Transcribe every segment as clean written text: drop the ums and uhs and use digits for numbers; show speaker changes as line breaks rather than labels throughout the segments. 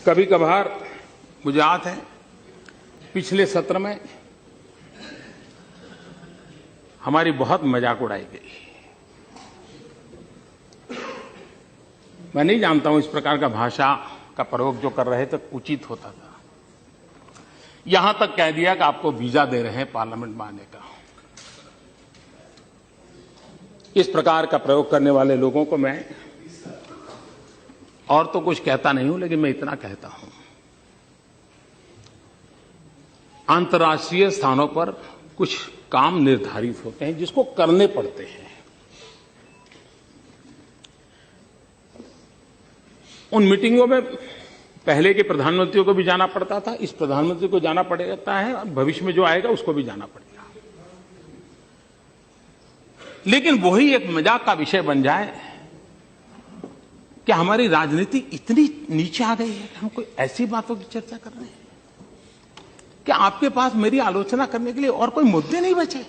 कभी कभार मुझे याद है पिछले सत्र में हमारी बहुत मजाक उड़ाई गई। मैं नहीं जानता हूं इस प्रकार का भाषा का प्रयोग जो कर रहे थे उचित होता था। यहां तक कह दिया कि आपको वीजा दे रहे हैं पार्लियामेंट में आने का। इस प्रकार का प्रयोग करने वाले लोगों को मैं और तो कुछ कहता नहीं हूं, लेकिन मैं इतना कहता हूं, अंतर्राष्ट्रीय स्थानों पर कुछ काम निर्धारित होते हैं जिसको करने पड़ते हैं। उन मीटिंगों में पहले के प्रधानमंत्रियों को भी जाना पड़ता था, इस प्रधानमंत्री को जाना पड़ता है, और भविष्य में जो आएगा उसको भी जाना पड़ेगा। लेकिन वही एक मजाक का विषय बन जाए कि हमारी राजनीति इतनी नीचे आ गई है कि हम कोई ऐसी बातों की चर्चा कर रहे हैं कि आपके पास मेरी आलोचना करने के लिए और कोई मुद्दे नहीं बचे।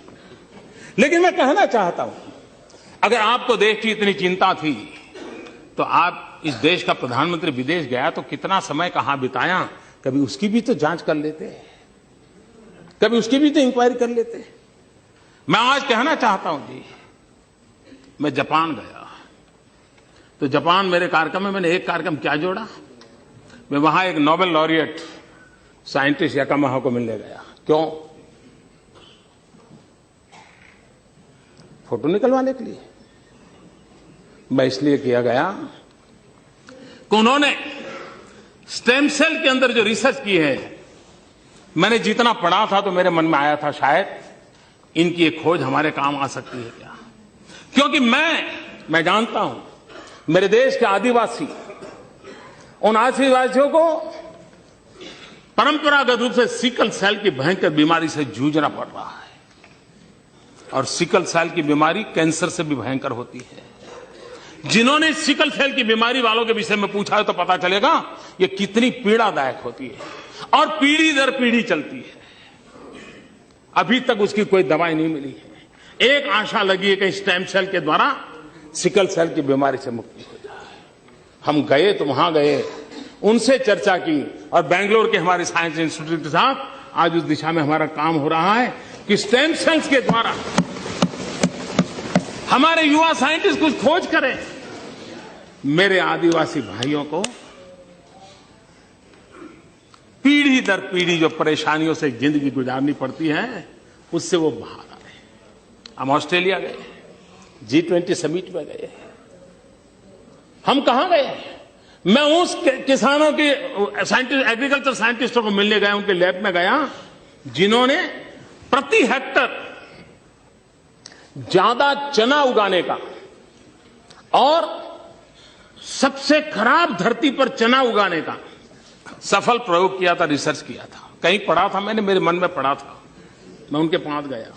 लेकिन मैं कहना चाहता हूं, अगर आपको देश की इतनी चिंता थी तो आप इस देश का प्रधानमंत्री विदेश गया तो कितना समय कहां बिताया, कभी उसकी भी तो जांच कर लेते, कभी उसकी भी तो इंक्वायरी कर लेते। मैं आज कहना चाहता हूं जी, मैं जापान गया तो जापान मेरे कार्यक्रम में मैंने एक कार्यक्रम क्या जोड़ा, मैं वहां एक नोबेल लॉरिएट साइंटिस्ट याकामाहा को मिलने गया। क्यों? फोटो निकलवाने के लिए। मैं इसलिए किया गया कि उन्होंने स्टेम सेल के अंदर जो रिसर्च की है, मैंने जितना पढ़ा था तो मेरे मन में आया था शायद इनकी एक खोज हमारे काम आ सकती है क्या। क्योंकि मैं जानता हूं मेरे देश के आदिवासी, उन आदिवासियों को परंपरागत रूप से सिकल सेल की भयंकर बीमारी से जूझना पड़ रहा है, और सिकल सेल की बीमारी कैंसर से भी भयंकर होती है। जिन्होंने सिकल सेल की बीमारी वालों के विषय में पूछा है तो पता चलेगा ये कितनी पीड़ादायक होती है, और पीढ़ी दर पीढ़ी चलती है। अभी तक उसकी कोई दवाई नहीं मिली है। एक आशा लगी है कि स्टेम सेल के द्वारा सिकल सेल की बीमारी से मुक्ति हो जाए। हम गए तो वहां गए, उनसे चर्चा की, और बेंगलोर के हमारे साइंस इंस्टीट्यूट के साथ आज उस दिशा में हमारा काम हो रहा है कि स्टेम सेल्स के द्वारा हमारे युवा साइंटिस्ट कुछ खोज करें। मेरे आदिवासी भाइयों को पीढ़ी दर पीढ़ी जो परेशानियों से जिंदगी गुजारनी पड़ती है, उससे वो बाहर आ रहे। हम ऑस्ट्रेलिया गए, G20 समिट में गए। हम कहां गए? मैं उस किसानों के साइंटिस्ट, एग्रीकल्चर साइंटिस्टों को मिलने गया, उनके लैब में गया जिन्होंने प्रति हेक्टर ज्यादा चना उगाने का और सबसे खराब धरती पर चना उगाने का सफल प्रयोग किया था, रिसर्च किया था। कहीं पढ़ा था मैंने, मेरे मन में पढ़ा था, मैं उनके पास गया।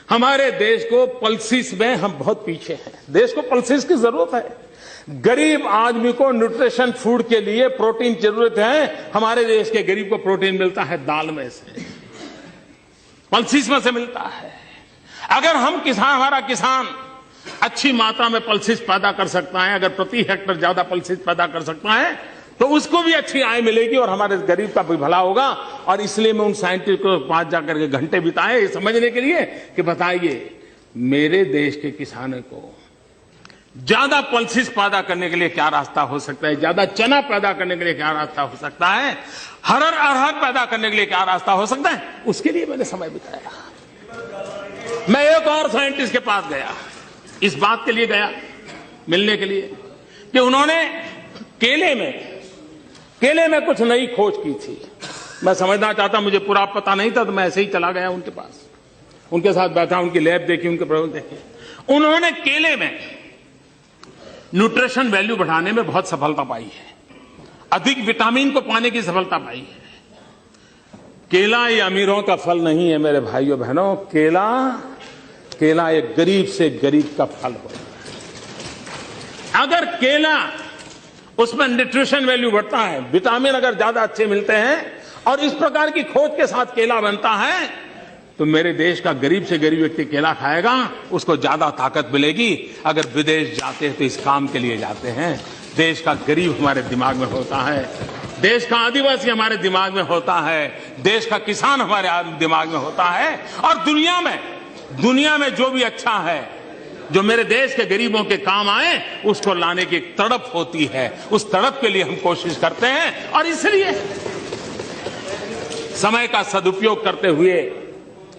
हमारे देश को पल्सिस में हम बहुत पीछे हैं। देश को पल्सिस की जरूरत है। गरीब आदमी को न्यूट्रिशन फूड के लिए प्रोटीन जरूरत है। हमारे देश के गरीब को प्रोटीन मिलता है दाल में से, पल्सिस में से मिलता है। अगर हम हमारा किसान अच्छी मात्रा में पल्सिस पैदा कर सकता है, अगर प्रति हेक्टर ज्यादा पल्सिस पैदा कर सकता है तो उसको भी अच्छी आय मिलेगी और हमारे गरीब का भी भला होगा। और इसलिए मैं उन साइंटिस्ट को पास जाकर के घंटे बिताए समझने के लिए कि बताइए मेरे देश के किसानों को ज्यादा पल्सिस पैदा करने के लिए क्या रास्ता हो सकता है, ज्यादा चना पैदा करने के लिए क्या रास्ता हो सकता है, अरहर पैदा करने के लिए क्या रास्ता हो सकता है, उसके लिए मैंने समय बिताया। मैं एक और साइंटिस्ट के पास गया, इस बात के लिए गया मिलने के लिए कि उन्होंने केले में कुछ नई खोज की थी। मैं समझना चाहता, मुझे पूरा पता नहीं था, तो मैं ऐसे ही चला गया उनके पास, उनके साथ बैठा, उनकी लैब देखी, उनके प्रयोग देखे। उन्होंने केले में न्यूट्रिशन वैल्यू बढ़ाने में बहुत सफलता पाई है, अधिक विटामिन को पाने की सफलता पाई है। केला ये अमीरों का फल नहीं है मेरे भाइयों बहनों, केला एक गरीब से गरीब का फल होता है। अगर केला उसमें न्यूट्रिशन वैल्यू बढ़ता है, विटामिन अगर ज्यादा अच्छे मिलते हैं और इस प्रकार की खोज के साथ केला बनता है, तो मेरे देश का गरीब से गरीब व्यक्ति केला खाएगा, उसको ज्यादा ताकत मिलेगी। अगर विदेश जाते हैं तो इस काम के लिए जाते हैं। देश का गरीब हमारे दिमाग में होता है। देश का आदिवासी हमारे दिमाग में होता है, देश का किसान हमारे दिमाग में होता है, और दुनिया में जो भी अच्छा है, जो मेरे देश के गरीबों के काम आए, उसको लाने की एक तड़प होती है। उस तड़प के लिए हम कोशिश करते हैं, और इसलिए समय का सदुपयोग करते हुए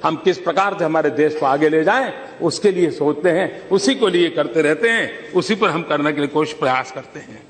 हम किस प्रकार से हमारे देश को आगे ले जाएं, उसके लिए सोचते हैं, उसी को लिए करते रहते हैं, उसी पर हम करने के लिए कोशिश प्रयास करते हैं।